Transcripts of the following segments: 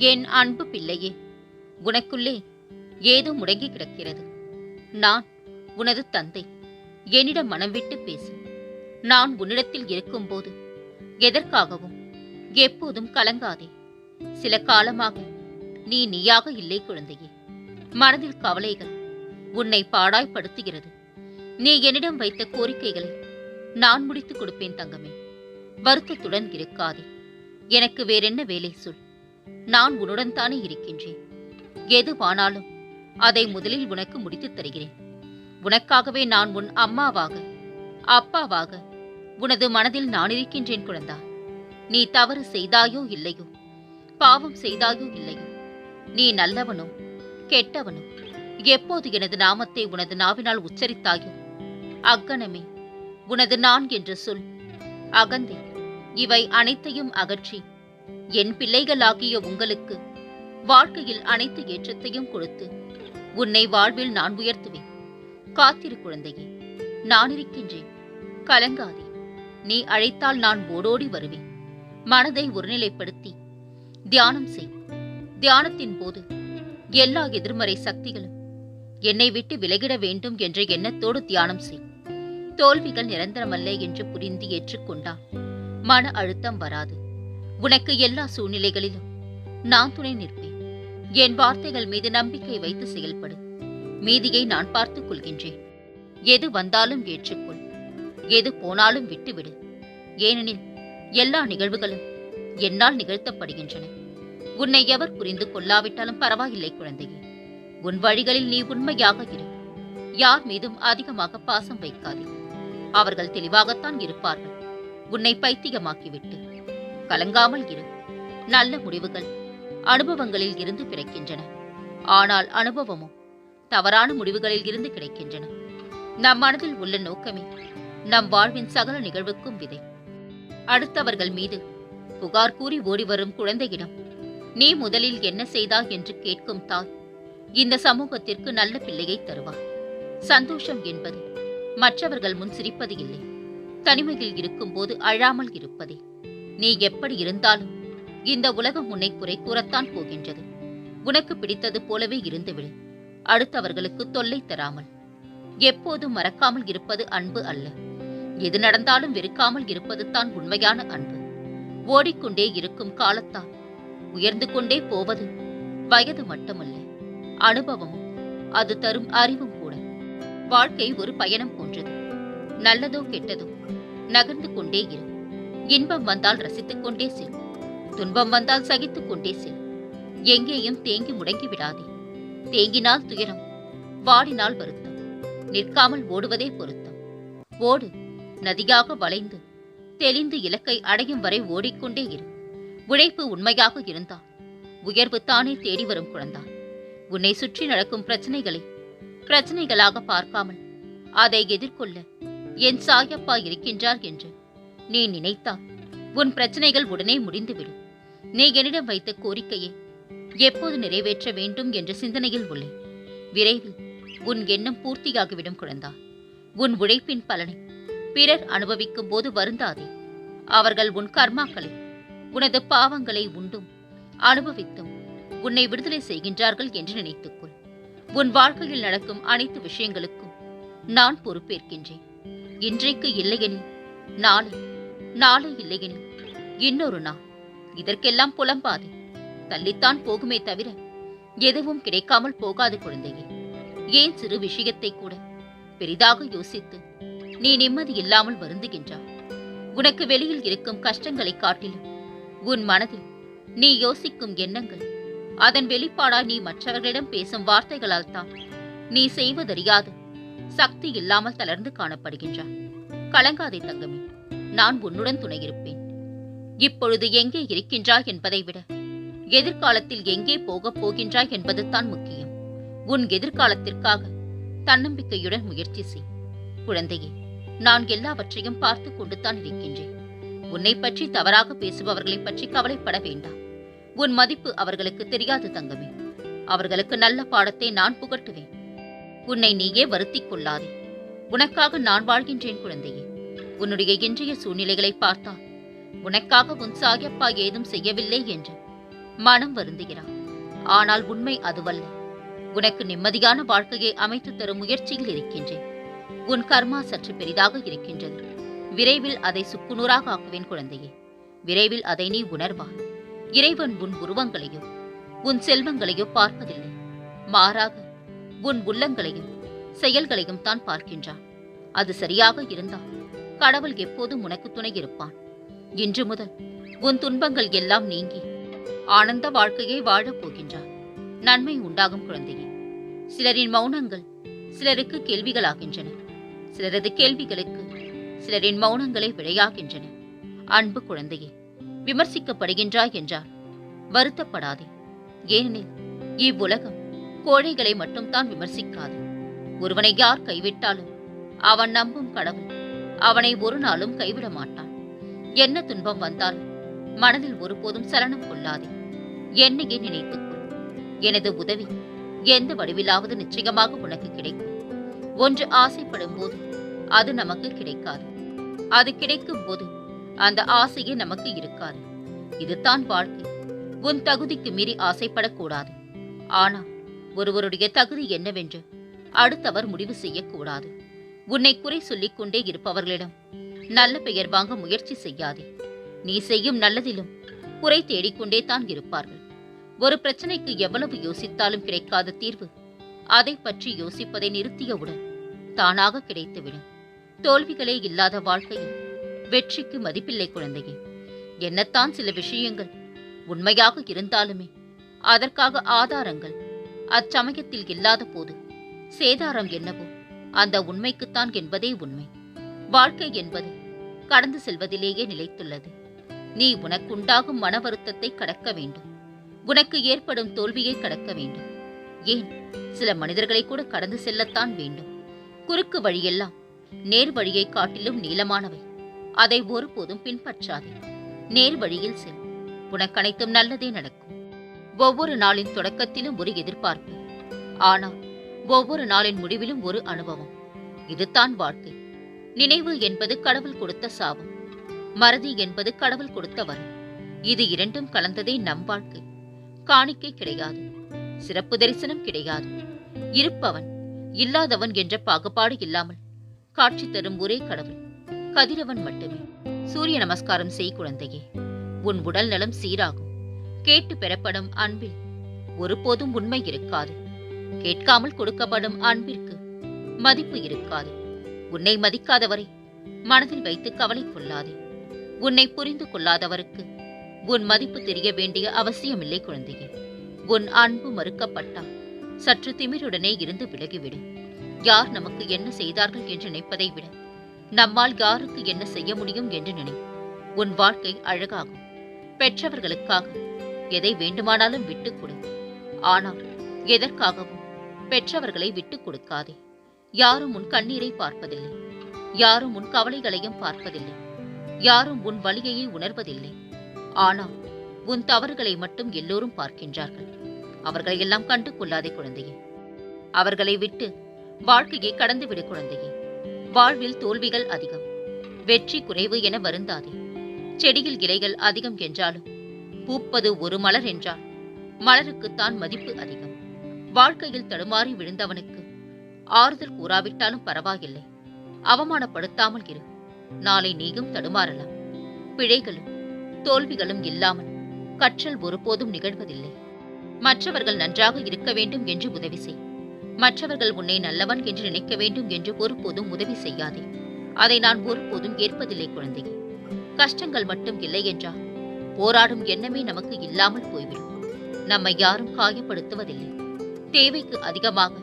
என் அன்பு பிள்ளையே, உனக்குள்ளே ஏதோ முடங்கி கிடக்கிறது. நான் உனது தந்தை. என்னிடம் மனம் விட்டு பேசு. நான் உன்னிடத்தில் இருக்கும்போது எதற்காகவும் எப்போதும் கலங்காதே. சில காலமாக நீ நீயாக இல்லை குழந்தையே. மனதில் கவலைகள் உன்னை பாடாய்படுத்துகிறது. நீ என்னிடம் வைத்த கோரிக்கைகளை நான் முடித்துக் கொடுப்பேன் தங்கமே. வருத்தத்துடன் இருக்காதே. எனக்கு வேறென்ன வேலை சொல். நான் உன்னுடன் தானே இருக்கின்றேன். எதுவானாலும் அதை முதலில் உனக்கு முடித்துத் தருகிறேன். உனக்காகவே நான் உன் அம்மாவாக, அப்பாவாக உனது மனதில் நான் இருக்கின்றேன் குழந்தா. நீ தவறு செய்தாயோ இல்லையோ, பாவம் செய்தாயோ இல்லையோ, நீ நல்லவனோ கெட்டவனோ, எப்போது எனது நாமத்தை உனது நாவினால் உச்சரித்தாயோ, அக்கணமே உனது நான் என்று சொல். அகந்தை இவை அனைத்தையும் அகற்றி என் பிள்ளைகளாகிய உங்களுக்கு வாழ்க்கையில் அனைத்து ஏற்றத்தையும் கொடுத்து உன்னை வாழ்வில் நான் உயர்த்துவேன். காத்திரு குழந்தையே, நான் இருக்கின்றேன். கலங்காதே. நீ அழைத்தால் நான் ஓடோடி வருவேன். மனதை ஒருநிலைப்படுத்தி தியானம் செய். தியானத்தின் போது எல்லா எதிர்மறை சக்திகளும் என்னை விட்டு விலகிட வேண்டும் என்ற எண்ணத்தோடு தியானம் செய். தோல்விகள் நிரந்தரமல்ல என்று புரிந்து ஏற்றுக்கொண்டால் மன அழுத்தம் வராது. உனக்கு எல்லா சூழ்நிலைகளிலும் நான் துணை நிற்பேன். என் வார்த்தைகள் மீது நம்பிக்கை வைத்து செயல்படு. மீதியை நான் பார்த்துக் கொள்கின்றேன். எது வந்தாலும் ஏற்றுக்கொள். எது போனாலும் விட்டுவிடு. ஏனெனில் எல்லா நிகழ்வுகளும் என்னால் நிகழ்த்தப்படுகின்றன. உன்னை எவர் புரிந்து கொள்ளாவிட்டாலும் பரவாயில்லை குழந்தையே. உன் வழிகளில் நீ உண்மையாக இரு. யார் மீதும் அதிகமாக பாசம் வைக்காதே. அவர்கள் தெளிவாகத்தான் இருப்பார்கள். உன்னை பைத்தியமாக்கிவிட்டு கலங்காமல் இரு. நல்ல முடிவுகள் அனுபவங்களில் இருந்து பிறக்கின்றன. ஆனால் அனுபவமும் தவறான முடிவுகளில் இருந்து கிடைக்கின்றன. நம் மனதில் உள்ள நோக்கமே நம் வாழ்வின் சகல நிகழ்வுக்கும் விதை. அடுத்தவர்கள் மீது புகார் கூறி ஓடி வரும் குழந்தையிடம் நீ முதலில் என்ன செய்தாய் என்று கேட்கும் தாய் இந்த சமூகத்திற்கு நல்ல பிள்ளையை தருவார். சந்தோஷம் என்பது மற்றவர்கள் முன் சிரிப்பது இல்லை, தனிமையில் இருக்கும்போது அழாமல் இருப்பதே. நீ எப்படி இருந்தாலும் இந்த உலகம் உன்னை குறை கூறத்தான் போகின்றது. உனக்கு பிடித்தது போலவே இருந்துவிடு. அடுத்தவர்களுக்கு தொல்லை தராமல். எப்போதும் மறக்காமல் இருப்பது அன்பு அல்ல. எது நடந்தாலும் வெறுக்காமல் இருப்பது தான் உண்மையான அன்பு. ஓடிக்கொண்டே இருக்கும் காலத்தால் உயர்ந்து கொண்டே போவது வயது மட்டுமல்ல, அனுபவமும் அது தரும் அறிவும் கூட. வாழ்க்கை ஒரு பயணம் போன்றது. நல்லதோ கெட்டதோ நகர்ந்து கொண்டே இரு. இன்பம் வந்தால் ரசித்துக் கொண்டே செல். துன்பம் வந்தால் சகித்துக் கொண்டே செல். எங்கேயும் தேங்கி முடங்கி விடாதே. தேங்கினால் துயரம், வாடினால் வருத்தம். நிற்காமல் ஓடுவதே பொருத்தம். ஓடு. நதியாக வளைந்து தெளிந்து இலக்கை அடையும் வரை ஓடிக்கொண்டே இரு. உழைப்பு உண்மையாக இருந்தால் உயர்வு தானே தேடி வரும் குழந்தா. உன்னை சுற்றி நடக்கும் பிரச்சனைகளை பிரச்சனைகளாக பார்க்காமல் அதை எதிர்கொள்ள என் சாயப்பா இருக்கின்றார் என்று நீ நினைத்தால் உன் பிரச்சனைகள் உடனே முடிந்துவிடும். நீ என்னிடம் வைத்த கோரிக்கையை எப்போது நிறைவேற்ற வேண்டும் என்ற சிந்தனையில் உள்ளேன். விரைவில் உன் எண்ணம் பூர்த்தியாகிவிடும் குழந்தா. உன் உழைப்பின் பலனை பிறர் அனுபவிக்கும் போது வருந்தாதே. அவர்கள் உன் கர்மாக்களை, உனது பாவங்களை உண்டும் அனுபவித்தும் உன்னை விடுதலை செய்கின்றார்கள் என்று நினைத்துக்கொள். உன் வாழ்க்கையில் நடக்கும் அனைத்து விஷயங்களுக்கும் நான் பொறுப்பேற்கின்றேன். இன்றைக்கு இல்லையெனில் நாளை, நாளை இல்லையெனில் இன்னொரு நாள். இதற்கெல்லாம் புலம்பாதே. தள்ளித்தான் போகுமே தவிர எதுவும் கிடைக்காமல் போகாது குழந்தையே. ஏன் சிறு விஷயத்தை கூட பெரிதாக யோசித்து நீ நிம்மதி இல்லாமல் வருந்துகின்றாய்? உனக்கு வெளியில் இருக்கும் கஷ்டங்களை காட்டிலும் உன் மனதில் நீ யோசிக்கும் எண்ணங்கள், அதன் வெளிப்பாடாய் நீ மற்றவர்களிடம் பேசும் வார்த்தைகளால் தான் நீ செய்வதறியாது சக்தி இல்லாமல் தளர்ந்து காணப்படுகின்றாய். கலங்காதே தங்கமே. நான் உன்னுடன் துணையிருப்பேன். இப்பொழுது எங்கே இருக்கின்றாய் என்பதை விட எதிர்காலத்தில் எங்கே போகப் போகின்றாய் என்பது தான் முக்கியம். உன் எதிர்காலத்திற்காக தன்னம்பிக்கையுடன் முயற்சி செய் குழந்தையே. நான் எல்லாவற்றையும் பார்த்து கொண்டுதான் இருக்கின்றேன். உன்னை பற்றி தவறாக பேசுபவர்களை பற்றி கவலைப்பட வேண்டாம். உன் மதிப்பு அவர்களுக்கு தெரியாது தங்கமே. அவர்களுக்கு நல்ல பாடத்தை நான் புகட்டுவேன். உன்னை நீயே வருத்திக் கொள்ளாதே. உனக்காக நான் வாழ்கின்றேன் குழந்தையே. உன்னுடைய இன்றைய சூழ்நிலைகளை பார்த்தால் உனக்காக உன் சாயப்பா ஏதும் செய்யவில்லை என்று மனம் வருந்துகிறான். ஆனால் உண்மை அதுவல்ல. உனக்கு நிம்மதியான வாழ்க்கையை அமைத்து தரும் முயற்சியில் இருக்கின்றேன். உன் கர்மா சற்று பெரிதாக இருக்கின்றது. விரைவில் அதை சுக்குநூறாக ஆக்குவேன் குழந்தையே. விரைவில் அதை நீ உணர்வாய். இறைவன் உன் உருவங்களையோ உன் செல்வங்களையோ பார்ப்பதில்லை. மாறாக உன் உள்ளங்களையும் செயல்களையும் தான் பார்க்கின்றான். அது சரியாக இருந்தால் கடவுள் எப்போதும் உனக்கு துணை இருப்பான். இன்று முதல் உன் துன்பங்கள் எல்லாம் நீங்கி ஆனந்த வாழ்க்கையை வாழப் போகின்றார். நன்மை உண்டாகும் குழந்தையே. சிலரின் மௌனங்கள் சிலருக்கு கேள்விகளாகின்றன. சிலரது கேள்விகளுக்கு சிலரின் மௌனங்களே விடையாகின்றன. அன்பு குழந்தையே, விமர்சிக்கப்படுகின்றாய் என்றால் வருத்தப்படாதே. ஏனெனில் இவ்வுலகம் கோழைகளை மட்டும் தான் விமர்சிக்காது. ஒருவனை யார் கைவிட்டாலும் அவன் நம்பும் கடவுள் அவனை ஒரு நாளும் கைவிட மாட்டான். என்ன துன்பம் வந்தாலும் மனதில் ஒருபோதும் சலனம் கொள்ளாதே. என்னையே நினைத்துக்கொள். எனது உதவி எந்த வடிவிலாவது நிச்சயமாக உனக்கு கிடைக்கும். ஒன்று ஆசைப்படும் போது அது நமக்கு கிடைக்காது. அது கிடைக்கும் போது அந்த ஆசையே நமக்கு இருக்காது. இதுதான் வாழ்க்கை. உன் தகுதிக்கு மீறி ஆசைப்படக்கூடாது. ஆனால் ஒருவருடைய தகுதி என்னவென்று அடுத்தவர் முடிவு செய்யக்கூடாது. உன்னை குறை சொல்லிக் கொண்டே இருப்பவர்களிடம் நல்ல பெயர் வாங்க முயற்சி செய்யாதே. நீ செய்யும் நல்லதிலும் குறை தேடிக்கொண்டே தான் இருப்பார்கள். ஒரு பிரச்சனைக்கு எவ்வளவு யோசித்தாலும் கிடைக்காத தீர்வு அதை பற்றி யோசிப்பதை நிறுத்தியவுடன் தானாக கிடைத்துவிடும். தோல்விகளே இல்லாத வாழ்க்கையில் வெற்றிக்கு மதிப்பில்லை குழந்தையே. என்னத்தான் சில விஷயங்கள் உண்மையாக இருந்தாலுமே அதற்காக ஆதாரங்கள் அச்சமயத்தில் இல்லாத போது சேதாரம் என்னவோ அந்த உண்மைக்குத்தான் என்பதே உண்மை. வாழ்க்கை என்பது கடந்து செல்வதிலேயே நிலைத்துள்ளது. நீ உனக்குண்டாகும் மன வருத்தத்தை கடக்க வேண்டும். உனக்கு ஏற்படும் தோல்வியை கடக்க வேண்டும். ஏன், சில மனிதர்களை கூட கடந்து செல்லத்தான் வேண்டும். குறுக்கு வழியெல்லாம் நேர் வழியை காட்டிலும் நீளமானவை. அதை ஒருபோதும் பின்பற்றாதே. நேர் வழியில் செல். உனக்கு அனைத்தும் நல்லதே நடக்கும். ஒவ்வொரு நாளின் தொடக்கத்திலும் ஒரு எதிர்பார்ப்பு, ஆனால் ஒவ்வொரு நாளின் முடிவிலும் ஒரு அனுபவம். இதுதான் வாழ்க்கை. நினைவு என்பது கடவுள் கொடுத்த சாபம். மறதி என்பது கடவுள் கொடுத்த வரம். இது இரண்டும் கலந்ததே நம் வாழ்க்கை. காணிக்கை கிடையாது. சிறப்பு தரிசனம் கிடையாது. இருப்பவன் இல்லாதவன் என்ற பாகுபாடு இல்லாமல் காட்சி தரும் ஒரே கடவுள் கதிரவன் மட்டுமே. சூரிய நமஸ்காரம் செய் குழந்தையே. உன் உடல் நலம் சீராகும். கேட்டு பெறப்படும் அன்பில் ஒருபோதும் உண்மை இருக்காது. கேட்காமல் கொடுக்கப்படும் அன்பிற்கு மதிப்பு இருக்காது. உன்னை மதிக்காதவரை மனதில் வைத்து கவலை கொள்ளாதே. உன்னை புரிந்து கொள்ளாதவருக்கு உன் மதிப்பு தெரிய வேண்டிய அவசியமில்லை குழந்தையே. உன் அன்பு மறுக்கப்பட்டால் சற்று திமிருடனே இருந்து விலகிவிடு. யார் நமக்கு என்ன செய்தார்கள் என்று நினைப்பதை விட நம்மால் யாருக்கு என்ன செய்ய முடியும் என்று நினை. உன் வாழ்க்கை அழகாகும். பெற்றவர்களுக்காக எதை வேண்டுமானாலும் விட்டுக் கொடு. ஆனால் எதற்காகவும் பெற்றவர்களை விட்டுக் கொடுக்காதே. யாரும் உன் கண்ணீரை பார்ப்பதில்லை. யாரும் உன் கவலைகளையும் பார்ப்பதில்லை. யாரும் உன் வலியையே உணர்வதில்லை. ஆனால் உன் தவறுகளை மட்டும் எல்லோரும் பார்க்கின்றார்கள். அவர்களையெல்லாம் கண்டு கொள்ளாதே குழந்தையே. அவர்களை விட்டு வாழ்க்கையை கடந்துவிடு குழந்தையே. வாழ்வில் தோல்விகள் அதிகம், வெற்றி குறைவு என வருந்தாதே. செடியில் இலைகள் அதிகம் என்றாலும் பூப்பது ஒரு மலர் என்றால் மலருக்குத்தான் மதிப்பு அதிகம். வாழ்க்கையில் தடுமாறி விழுந்தவனுக்கு ஆறுதல் கூறாவிட்டாலும் பரவாயில்லை. அவமானப்படுத்தாமல் இரு. நாளை நீயும் தடுமாறலாம். பிழைகளும் தோல்விகளும் இல்லாமல் கற்றல் ஒருபோதும் நிகழ்வதில்லை. மற்றவர்கள் நன்றாக இருக்க வேண்டும் என்று உதவி செய். மற்றவர்கள் உன்னை நல்லவன் என்று நினைக்க வேண்டும் என்று ஒருபோதும் உதவி செய்யாதே. அதை நான் ஒருபோதும் ஏற்பதில்லை குழந்தையே. கஷ்டங்கள் மட்டும் இல்லை என்றால் போராடும் எண்ணமே நமக்கு இல்லாமல் போய்விடும். நம்மை யாரும் காயப்படுத்துவதில்லை. தேவைக்கு அதிகமாக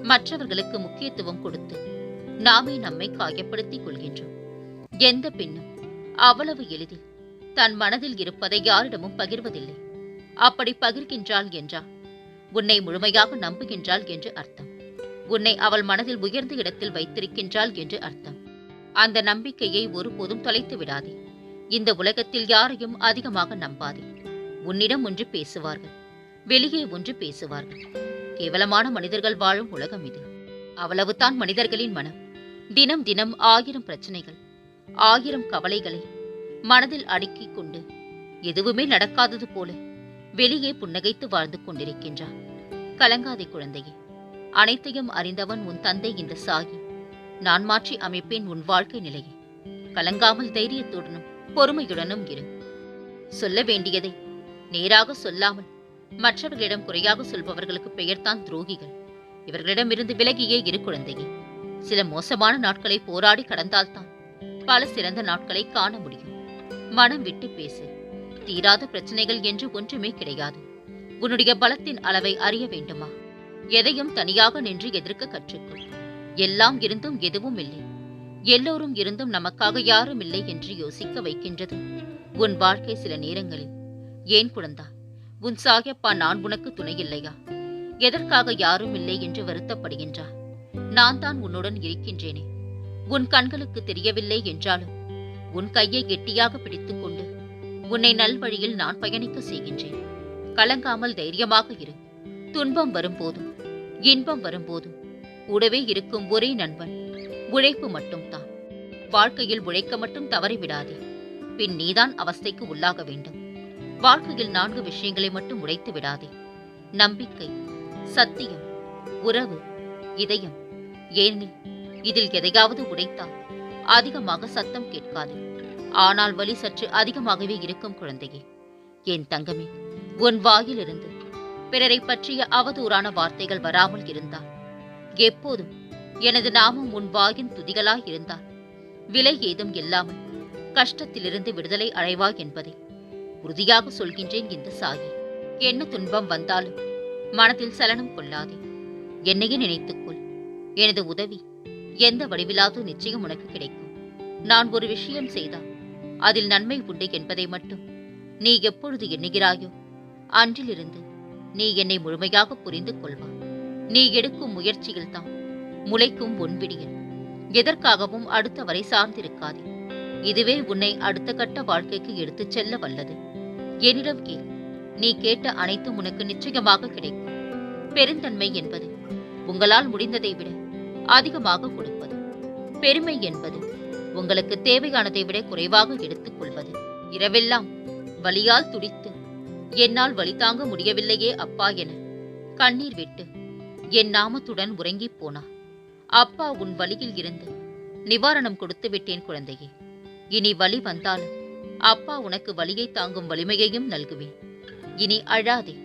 மற்றவர்களுக்கு முக்கியத்துவம் கொடுத்து நாமே நம்மை காயப்படுத்திக் கொள்கின்றோம். எந்த பெண்ணும் அவ்வளவு எளிதில் தன் மனதில் இருப்பதை யாரிடமும் பகிர்வதில்லை. அப்படி பகிர்கின்றாள் என்றால் உன்னை முழுமையாக நம்புகின்றாள் என்று அர்த்தம். உன்னை அவள் மனதில் உயர்ந்த இடத்தில் வைத்திருக்கின்றாள் என்று அர்த்தம். அந்த நம்பிக்கையை ஒருபோதும் தொலைத்து விடாதே. இந்த உலகத்தில் யாரையும் அதிகமாக நம்பாதே. உன்னிடம் ஒன்று பேசுவார்கள், வெளியே ஒன்று பேசுவார்கள். கேவலமான மனிதர்கள் வாழும் உலகம் இது. அவ்வளவுதான் மனிதர்களின் மனம். தினம் தினம் 1000 பிரச்சனைகள், 1000 கவலைகளை மனதில் அடுக்கிக் கொண்டு எதுவுமே நடக்காதது போல வெளியே புன்னகைத்து வாழ்ந்து கொண்டிருக்கின்றான். கலங்காதே குழந்தையே, அனைத்தையும் அறிந்தவன் உன் தந்தை இந்த சாகி. நான் மாற்றி அமைப்பேன் உன் வாழ்க்கை நிலையை. கலங்காமல் தைரியத்துடனும் பொறுமையுடனும் இரு. சொல்ல வேண்டியதை நேராக சொல்லாமல் மற்றவர்களிடம் குறையாக சொல்பவர்களுக்கு பெயர்தான் துரோகிகள். இவர்களிடமிருந்து விலகியே இரு குழந்தையே. சில மோசமான நாட்களை போராடி கடந்தால்தான் பல சிறந்த நாட்களை காண முடியும். மனம் விட்டு பேசு. தீராத பிரச்சனைகள் என்று ஒன்றுமே கிடையாது. உன்னுடைய பலத்தின் அளவை அறிய வேண்டுமா? எதையும் தனியாக நின்று எதிர்க்க கற்றுக்கொள். எல்லாம் இருந்தும் எதுவும் இல்லை, எல்லோரும் இருந்தும் நமக்காக யாரும் இல்லை என்று யோசிக்க வைக்கின்றது உன் வாழ்க்கை சில நேரங்களில். ஏன் குழந்தா, உன் சாயப்பா நான் உனக்கு துணை இல்லையா? எதற்காக யாரும் இல்லை என்று வருத்தப்படுகின்றார்? நான் தான் உன்னுடன் இருக்கின்றேனே. உன் கண்களுக்கு தெரியவில்லை என்றாலும் உன் கையை கெட்டியாக பிடித்துக் கொண்டு உன்னை நல்வழியில் நான் பயணிக்க செய்கின்றேன். கலங்காமல் தைரியமாக இரு. துன்பம் வரும்போதும் இன்பம் வரும்போதும் கூடவே இருக்கும் ஒரே நண்பன் உழைப்பு மட்டும்தான். வாழ்க்கையில் உழைக்க மட்டும் தவறிவிடாதே, பின் நீதான் அவஸ்தைக்கு உள்ளாக வேண்டும். வாழ்க்கையில் 4 விஷயங்களை மட்டும் உடைத்து விடாதே: நம்பிக்கை, சத்தியம், உறவு, இதயம். ஏனெனில் இதில் எதையாவது உடைத்தால் அதிகமாக சத்தம் கேட்காது, ஆனால் வலி சற்று அதிகமாகவே இருக்கும் குழந்தையே. என் தங்கமே, உன் வாயிலிருந்து பிறரை பற்றிய அவதூறான வார்த்தைகள் வராமல் இருந்தால், எப்போதும் எனது நாமம் உன் வாயின் துதிகளாய் இருந்தால், விலை ஏதும் இல்லாமல் கஷ்டத்திலிருந்து விடுதலை அடைவாய் என்பதை உறுதியாக சொல்கின்றேன் இந்த சாயி. என்ன துன்பம் வந்தாலும் மனதில் சலனம் கொள்ளாதே. என்னையே நினைத்துக்கொள். எனது உதவி எந்த வடிவிலாவது நிச்சயம் உனக்கு கிடைக்கும். நான் ஒரு விஷயம் செய்தால் அதில் நன்மை உண்டு என்பதை மட்டும் நீ எப்பொழுது எண்ணுகிறாயோ அன்றிலிருந்து நீ என்னை முழுமையாக புரிந்து கொள்வாய். நீ எடுக்கும் முயற்சியில்தான் முளைக்கும் உன் விடியல். எதற்காகவும் அடுத்த வரை சார்ந்திருக்காதே. இதுவே உன்னை அடுத்த கட்ட வாழ்க்கைக்கு எடுத்துச் செல்ல வல்லது. என்னிடம் கேள். நீ கேட்ட அனைத்தும் உனக்கு நிச்சயமாக கிடைக்கும். பெருந்தன்மை என்பது உங்களால் முடிந்ததை விட அதிகமாக கொடுப்பது. பெருமை என்பது உங்களுக்கு தேவையானதை விட குறைவாக எடுத்துக் கொள்வது. இரவெல்லாம் வலியால் துடித்து என்னால் வலி தாங்க முடியவில்லையே அப்பா என கண்ணீர் விட்டு என் நாமத்துடன் உறங்கிப் போனார். அப்பா உன் வலியில் இருந்து நிவாரணம் கொடுத்து விட்டேன் குழந்தையே. இனி வலி வந்தாலும் அப்பா உனக்கு வலியை தாங்கும் வலிமையையும் நல்குவேன். இனி அழாதே.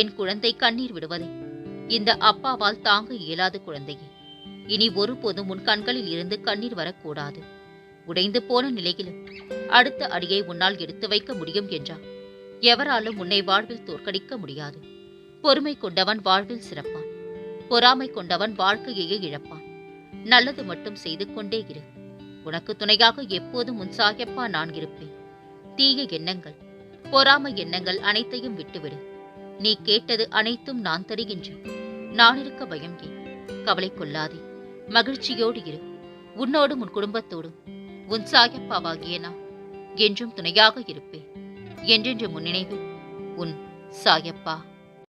என் குழந்தை கண்ணீர் விடுவதை இந்த அப்பாவால் தாங்க இயலாது குழந்தையே. இனி ஒருபோதும் உன் கண்களில் இருந்து கண்ணீர் வரக்கூடாது. உடைந்து போன நிலையிலும் அடுத்த அடியை உன்னால் எடுத்து வைக்க முடியும் என்றால் எவராலும் உன்னை வாழ்வில் தோற்கடிக்க முடியாது. பொறுமை கொண்டவன் வாழ்வில் சிறப்பான். பொறாமை கொண்டவன் வாழ்க்கையையே இழப்பான். நல்லது மட்டும் செய்து கொண்டே இரு. உனக்கு துணையாக எப்போதும் உன் சாயப்பா நான் இருப்பேன். தீய எண்ணங்கள், பொறாமை எண்ணங்கள் அனைத்தையும் விட்டுவிடு. நீ கேட்டது அனைத்தும் நான் தருகின்றேன். நான் இருக்க பயம் ஏன்? கவலை கொள்ளாதே. மகிழ்ச்சியோடு இரு. உன்னோடும் உன் குடும்பத்தோடும் உன் சாயப்பாவாகிய நான் என்றும் துணையாக இருப்பேன். என்றென்று முன்னினைவில் உன் சாயப்பா.